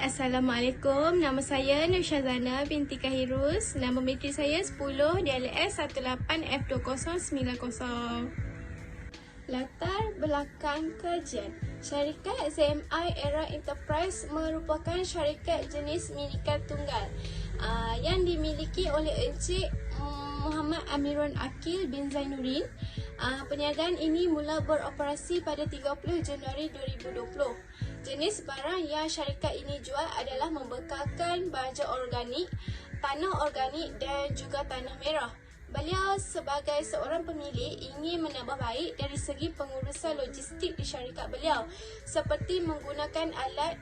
Assalamualaikum. Nama saya Nur Syazana binti Kahirus. Nama matrik saya 10 DLS 18F2090. Latar belakang kajian. Syarikat ZMI Era Enterprise merupakan syarikat jenis milikar tunggal yang dimiliki oleh Encik Muhammad Amirul Akil bin Zainuddin. Perniagaan ini mula beroperasi pada 30 Januari 2020. Jenis barang yang syarikat ini jual adalah membekalkan baja organik, tanah organik dan juga tanah merah. Beliau sebagai seorang pemilik ingin menambah baik dari segi pengurusan logistik di syarikat beliau, seperti menggunakan alat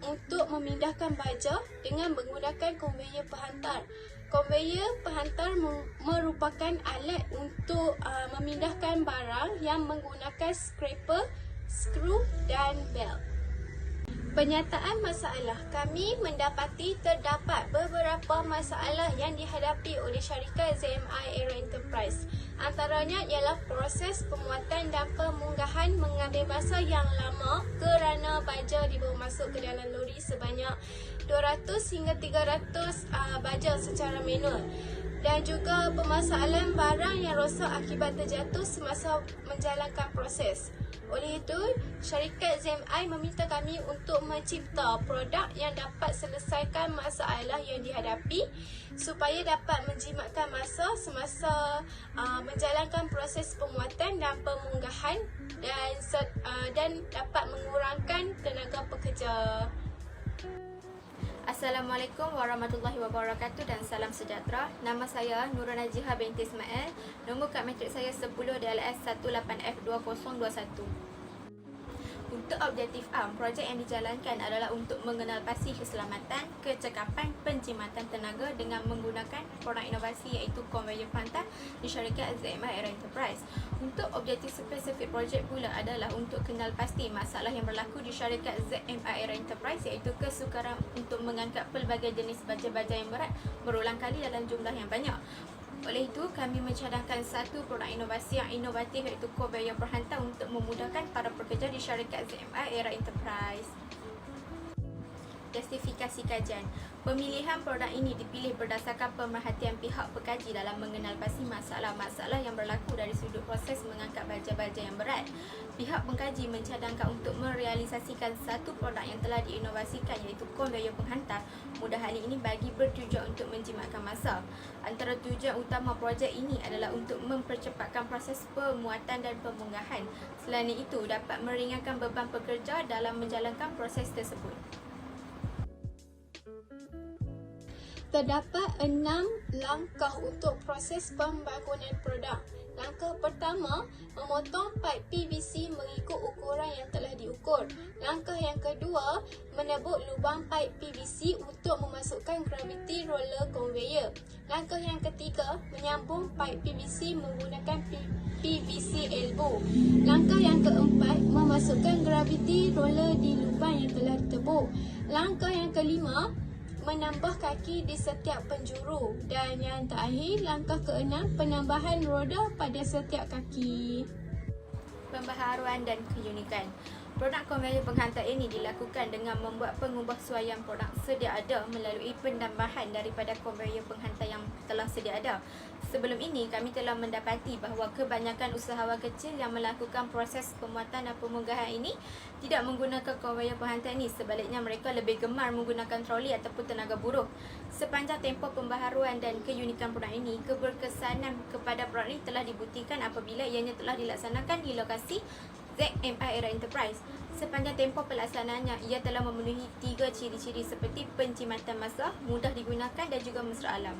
untuk memindahkan baja dengan menggunakan konveyor penghantar. Konveyor penghantar merupakan alat untuk memindahkan barang yang menggunakan scraper, skru dan belt. Penyataan masalah. Kami mendapati terdapat beberapa masalah yang dihadapi oleh syarikat ZMI Era Enterprise. Antaranya ialah proses pemuatan dan pemunggahan mengambil masa yang lama kerana baja dibawa masuk ke dalam lori sebanyak 200 hingga 300 baja secara manual. Dan juga permasalahan barang yang rosak akibat terjatuh semasa menjalankan proses. Oleh itu, syarikat ZMI meminta kami untuk mencipta produk yang dapat selesaikan masalah yang dihadapi supaya dapat menjimatkan masa semasa menjalankan proses pemuatan dan pemunggahan dan dapat mengurangkan tenaga pekerja. Assalamualaikum warahmatullahi wabarakatuh dan salam sejahtera. Nama saya Nurul Najihah binti Ismail. Nombor kad matrik saya 10 DLS 18F2021. Untuk objektif projek yang dijalankan adalah untuk mengenal pasti keselamatan, kecekapan, penjimatan tenaga dengan menggunakan produk inovasi iaitu konveyor penghantar di syarikat ZMI Era Enterprise. Untuk objektif spesifik projek pula adalah untuk kenal pasti masalah yang berlaku di syarikat ZMI Era Enterprise iaitu kesukaran untuk mengangkat pelbagai jenis baja-baja yang berat berulang kali dalam jumlah yang banyak. Oleh itu, kami mencadangkan satu produk inovasi yang inovatif iaitu konveyor penghantar untuk memudahkan para pekerja di syarikat ZMI Era Enterprise. Justifikasi kajian. Pemilihan produk ini dipilih berdasarkan pemerhatian pihak pekaji dalam mengenal pasti masalah-masalah yang berlaku dari sudut proses mengangkat baja-baja yang berat. Pihak pengkaji mencadangkan untuk merealisasikan satu produk yang telah diinovasikan iaitu konveyor penghantar. Mudah hal ini bagi bertujuan untuk menjimatkan masa. Antara tujuan utama projek ini adalah untuk mempercepatkan proses pemuatan dan pemunggahan. Selain itu, dapat meringankan beban pekerja dalam menjalankan proses tersebut. Terdapat 6 langkah untuk proses pembangunan produk. Langkah pertama, memotong paip PVC mengikut ukuran yang telah diukur. Langkah yang kedua, menebuk lubang paip PVC untuk memasukkan gravity roller conveyor. Langkah yang ketiga, menyambung paip PVC menggunakan PVC elbow. Langkah yang keempat, memasukkan gravity roller di lubang yang telah ditebuk. Langkah yang kelima, menambah kaki di setiap penjuru. Dan yang terakhir, langkah keenam, penambahan roda pada setiap kaki. Pembaharuan dan keunikan. Produk konveyor penghantar ini dilakukan dengan membuat pengubahsuaian produk sedia ada melalui penambahan daripada konveyor penghantar yang telah sedia ada. Sebelum ini, kami telah mendapati bahawa kebanyakan usahawan kecil yang melakukan proses pemuatan dan pemunggahan ini tidak menggunakan konveyor penghantar ini. Sebaliknya, mereka lebih gemar menggunakan troli ataupun tenaga buruh. Sepanjang tempoh pembaharuan dan keunikan produk ini, keberkesanan kepada produk ini telah dibuktikan apabila ianya telah dilaksanakan di lokasi ZMI Era Enterprise. Sepanjang tempoh pelaksanaannya, ia telah memenuhi 3 ciri-ciri seperti penjimatan masa, mudah digunakan dan juga mesra alam.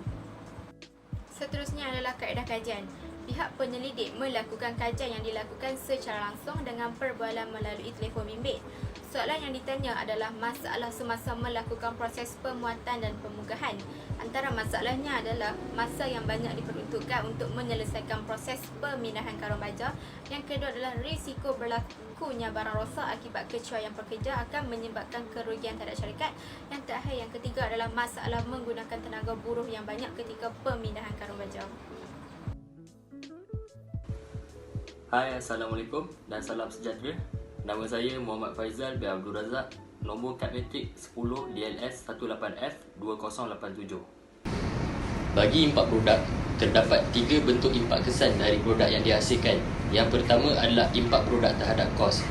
Seterusnya adalah kaedah kajian. Pihak penyelidik melakukan kajian yang dilakukan secara langsung dengan perbualan melalui telefon bimbit. Soalan yang ditanya adalah masalah semasa melakukan proses pemuatan dan pemunggahan. Antara masalahnya adalah masa yang banyak diperuntukkan untuk menyelesaikan proses pemindahan karung baja. Yang kedua adalah risiko berlakunya barang rosak akibat kecuaian pekerja akan menyebabkan kerugian terhadap syarikat. Yang terakhir, yang ketiga adalah masalah menggunakan tenaga buruh yang banyak ketika pemindahan karung baja. Hai, Assalamualaikum dan salam sejahtera. Nama saya Muhammad Faizal bin Abdul Razak nombor kad metrik 10 DLS 18F 2087. Bagi impak produk, terdapat 3 bentuk impak kesan dari produk yang dihasilkan. Yang pertama adalah impak produk terhadap kos.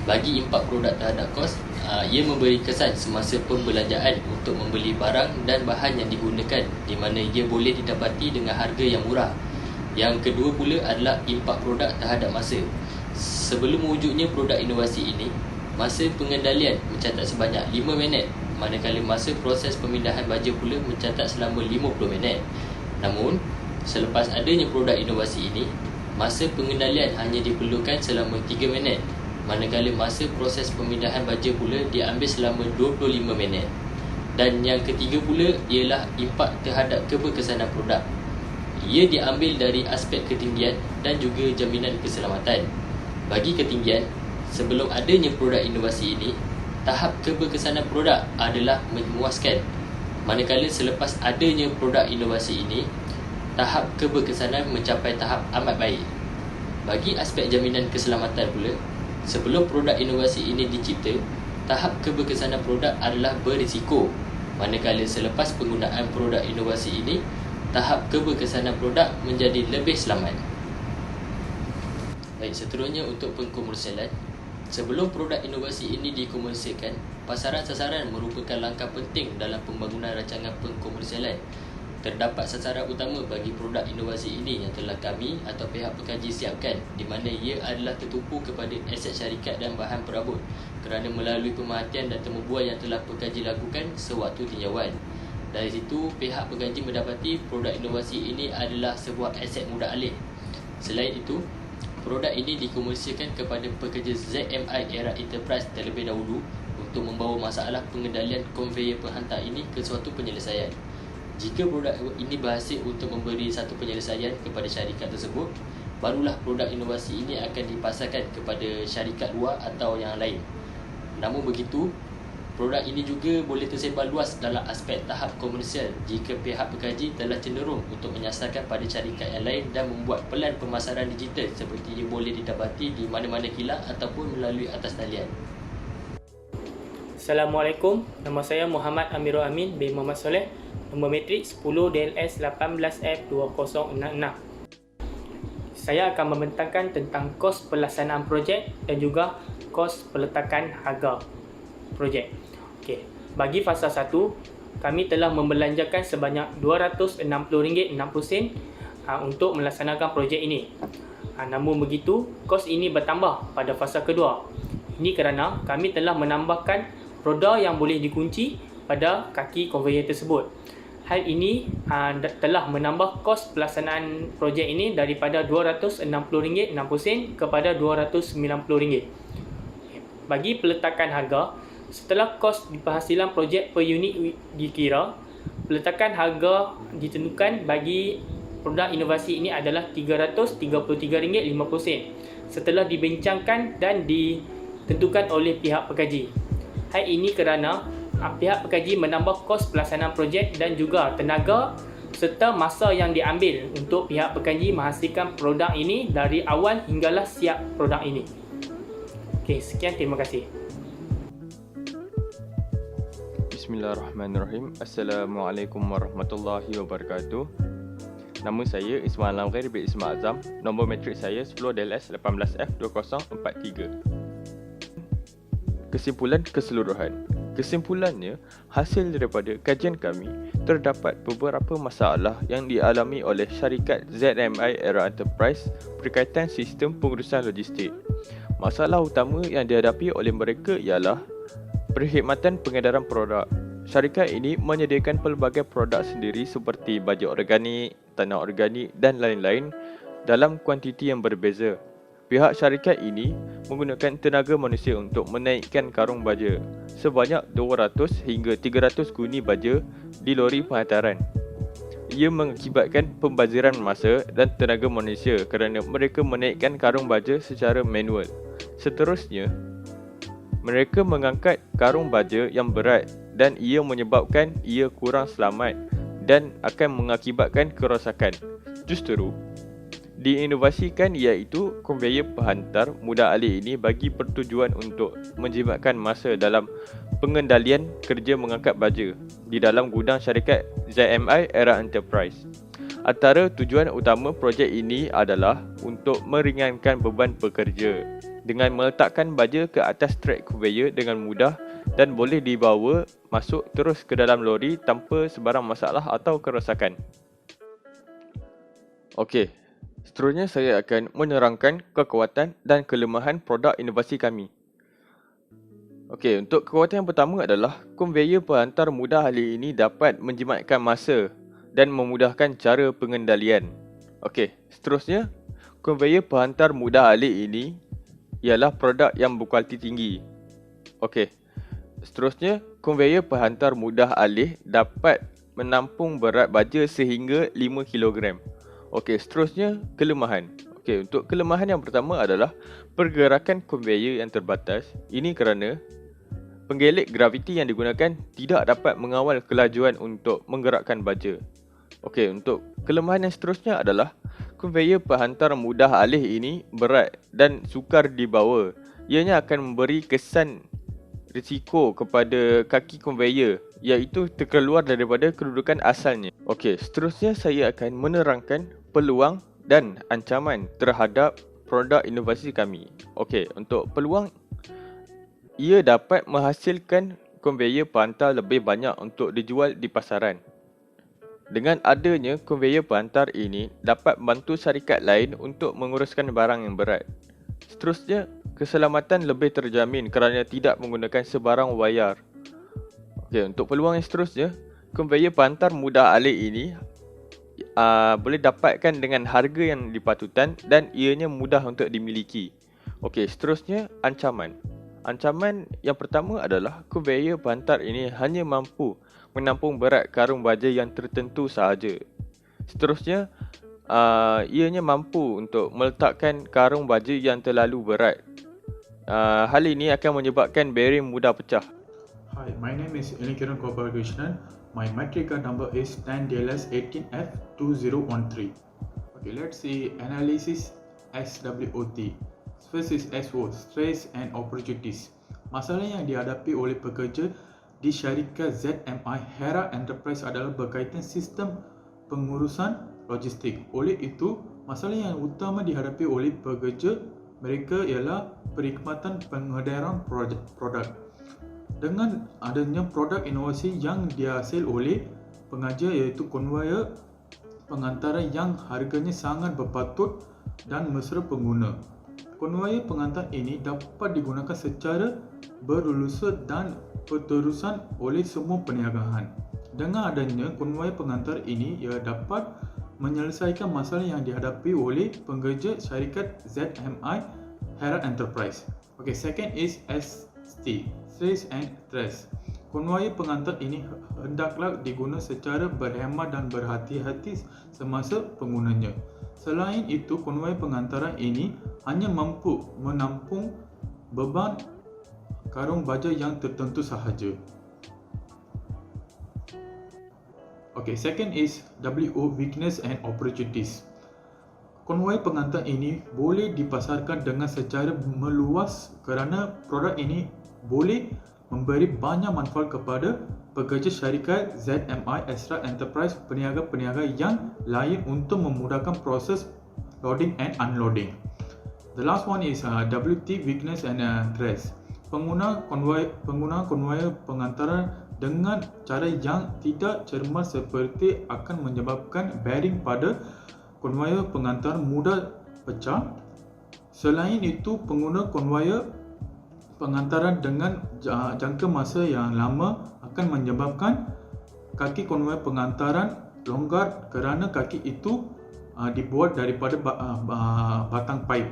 Bagi impak produk terhadap kos, ia memberi kesan semasa pembelanjaan untuk membeli barang dan bahan yang digunakan, di mana ia boleh didapati dengan harga yang murah. Yang kedua pula adalah impak produk terhadap masa. Sebelum wujudnya produk inovasi ini, masa pengendalian mencatat sebanyak 5 minit, manakala masa proses pemindahan baja pula mencatat selama 50 minit. Namun, selepas adanya produk inovasi ini, masa pengendalian hanya diperlukan selama 3 minit, manakala masa proses pemindahan baja pula diambil selama 25 minit. Dan yang ketiga pula ialah impak terhadap keberkesanan produk. Ia diambil dari aspek ketinggian dan juga jaminan keselamatan. Bagi ketinggian, sebelum adanya produk inovasi ini, tahap keberkesanan produk adalah memuaskan. Manakala selepas adanya produk inovasi ini, tahap keberkesanan mencapai tahap amat baik. Bagi aspek jaminan keselamatan pula, sebelum produk inovasi ini dicipta, tahap keberkesanan produk adalah berisiko. Manakala selepas penggunaan produk inovasi ini, tahap keberkesanan produk menjadi lebih selamat. Baik, seterusnya untuk pengkomersialan. Sebelum produk inovasi ini dikomersialkan, pasaran sasaran merupakan langkah penting dalam pembangunan rancangan pengkomersialan. Terdapat sasaran utama bagi produk inovasi ini yang telah kami atau pihak pekaji siapkan, di mana ia adalah tertumpu kepada aset syarikat dan bahan perabot kerana melalui pemerhatian dan temubual yang telah pekaji lakukan sewaktu tinjauan. Dari situ, pihak pekaji mendapati produk inovasi ini adalah sebuah aset mudah alih. Selain itu, produk ini dikomersialkan kepada pekerja ZMI Era Enterprise terlebih dahulu untuk membawa masalah pengendalian konveyor penghantar ini ke suatu penyelesaian. Jika produk ini berhasil untuk memberi satu penyelesaian kepada syarikat tersebut, barulah produk inovasi ini akan dipasarkan kepada syarikat luar atau yang lain. Namun begitu, produk ini juga boleh tersebar luas dalam aspek tahap komersial jika pihak pekaji telah cenderung untuk menyasarkan pada syarikat yang lain dan membuat pelan pemasaran digital seperti yang boleh didapati di mana-mana kilang ataupun melalui atas talian. Assalamualaikum, nama saya Muhammad Amirul Amin bin Muhammad Soleh, nombor metrik 10 DLS 18F 2066. Saya akan membentangkan tentang kos pelaksanaan projek dan juga kos peletakan harga projek. Okey, bagi fasa 1, kami telah membelanjakan sebanyak RM260.60 untuk melaksanakan projek ini. Namun begitu, kos ini bertambah pada fasa kedua. Ini kerana kami telah menambahkan roda yang boleh dikunci pada kaki konveyor tersebut. Hal ini telah menambah kos pelaksanaan projek ini daripada RM260.60 kepada RM290. Bagi peletakan harga, setelah kos penghasilan projek per unit dikira, peletakan harga ditentukan bagi produk inovasi ini adalah RM333.50 setelah dibincangkan dan ditentukan oleh pihak pekaji. Hal ini kerana pihak pekaji menambah kos pelaksanaan projek dan juga tenaga serta masa yang diambil untuk pihak pekaji menghasilkan produk ini dari awal hinggalah siap produk ini. Okey, sekian, terima kasih. Bismillahirrahmanirrahim. Assalamualaikum warahmatullahi wabarakatuh. Nama saya Ismail Lamghair bin Ismail Azam. Nombor metrik saya 10 DLS 18F 2043. Kesimpulan keseluruhan. Kesimpulannya, hasil daripada kajian kami, terdapat beberapa masalah yang dialami oleh syarikat ZMI Era Enterprise berkaitan sistem pengurusan logistik. Masalah utama yang dihadapi oleh mereka ialah perkhidmatan pengedaran produk. Syarikat ini menyediakan pelbagai produk sendiri seperti baja organik, tanah organik dan lain-lain dalam kuantiti yang berbeza. Pihak syarikat ini menggunakan tenaga manusia untuk menaikkan karung baja sebanyak 200 hingga 300 guni baja di lori penghantaran. Ia mengakibatkan pembaziran masa dan tenaga manusia kerana mereka menaikkan karung baja secara manual. Seterusnya, mereka mengangkat karung baja yang berat dan ia menyebabkan ia kurang selamat dan akan mengakibatkan kerosakan. Justru, diinovasikan iaitu konveyor penghantar mudah alih ini bagi pertujuan untuk menjimatkan masa dalam pengendalian kerja mengangkat baja di dalam gudang syarikat ZMI Era Enterprise. Antara tujuan utama projek ini adalah untuk meringankan beban pekerja dengan meletakkan baja ke atas trek konveyor dengan mudah dan boleh dibawa masuk terus ke dalam lori tanpa sebarang masalah atau kerosakan. Okey, seterusnya saya akan menerangkan kekuatan dan kelemahan produk inovasi kami. Okey, untuk kekuatan yang pertama adalah konveyor penghantar mudah alih ini dapat menjimatkan masa dan memudahkan cara pengendalian. Okey, seterusnya, konveyor penghantar mudah alih ini ialah produk yang berkualiti tinggi. Okey, seterusnya, konveyor penghantar mudah alih dapat menampung berat baja sehingga 5 kg. Okey, seterusnya kelemahan. Okey, untuk kelemahan yang pertama adalah pergerakan konveyor yang terbatas. Ini kerana penggelik graviti yang digunakan tidak dapat mengawal kelajuan untuk menggerakkan baja. Okey, untuk kelemahan yang seterusnya adalah konveyor penghantar mudah alih ini berat dan sukar dibawa. Ianya akan memberi kesan risiko kepada kaki konveyor iaitu terkeluar daripada kedudukan asalnya. Okey, seterusnya saya akan menerangkan peluang dan ancaman terhadap produk inovasi kami. Okey, untuk peluang, ia dapat menghasilkan konveyor penghantar lebih banyak untuk dijual di pasaran. Dengan adanya konveyor penghantar ini dapat membantu syarikat lain untuk menguruskan barang yang berat. Seterusnya, keselamatan lebih terjamin kerana tidak menggunakan sebarang wayar. Okey, untuk peluang yang seterusnya, konveyor penghantar mudah alih ini boleh dapatkan dengan harga yang dipatutan dan ianya mudah untuk dimiliki. Okey, seterusnya ancaman. Ancaman yang pertama adalah konveyor penghantar ini hanya mampu menampung berat karung baja yang tertentu sahaja. Seterusnya, ianya mampu untuk meletakkan karung baja yang terlalu berat. Hal ini akan menyebabkan bearing mudah pecah. Hi, my name is Inikiran Gopalakrishnan. My matric card number is 10DLS18F2013. Okay, let's see analysis SWOT. First is SO, stress and opportunities. Masalah yang dihadapi oleh pekerja di syarikat ZMI Hera Enterprise adalah berkaitan sistem pengurusan logistik. Oleh itu, masalah yang utama dihadapi oleh pekerja mereka ialah perkhidmatan pengedaran produk. Dengan adanya produk inovasi yang dihasil oleh pengajar iaitu konveyor pengantaran yang harganya sangat berpatut dan mesra pengguna. Konveyor pengantar ini dapat digunakan secara berurusan dan berterusan oleh semua perniagaan. Dengan adanya konveyor pengantar ini, ia dapat menyelesaikan masalah yang dihadapi oleh pekerja syarikat ZMI Hera Enterprise. Okay, second is ST, stress and stress. Konveyor pengantar ini hendaklah digunakan secara berhemat dan berhati-hati semasa penggunanya. Selain itu, konveyor pengantaran ini hanya mampu menampung beban karung baja yang tertentu sahaja. Okay, second is WO, weakness and opportunities. Konvoy pengantar ini boleh dipasarkan dengan secara meluas kerana produk ini boleh memberi banyak manfaat kepada pekerja syarikat ZMI Extra Enterprise peniaga-peniaga yang lain untuk memudahkan proses loading and unloading. The last one is WT, weakness and stress. Penggunaan konvoy pengantaran dengan cara yang tidak cermat seperti akan menyebabkan bearing pada konvoyor pengantar mudah pecah. Selain itu, pengguna konvoyor pengantaran dengan jangka masa yang lama akan menyebabkan kaki konvoyor pengantaran longgar kerana kaki itu dibuat daripada batang paip.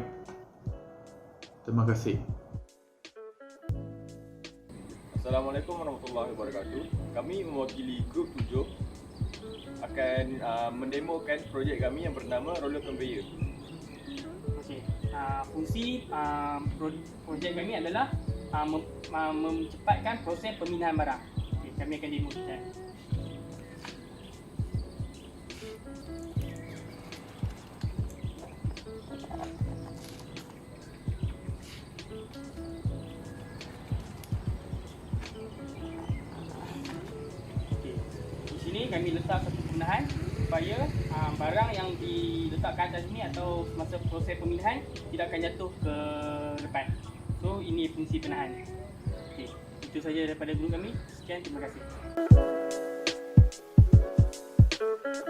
Terima kasih. Assalamualaikum warahmatullahi wabarakatuh. Kami mewakili grup 7 akan mendemokan projek kami yang bernama roller conveyor. Okey, fungsi projek kami adalah memcepatkan proses pemindahan barang. Okey, kami akan demokan. kami letak satu pemenahan supaya barang yang diletakkan atas sini atau masa proses pemilihan tidak akan jatuh ke depan. So ini fungsi penahan. Okey, itu saja daripada guru kami. Sekian, terima kasih.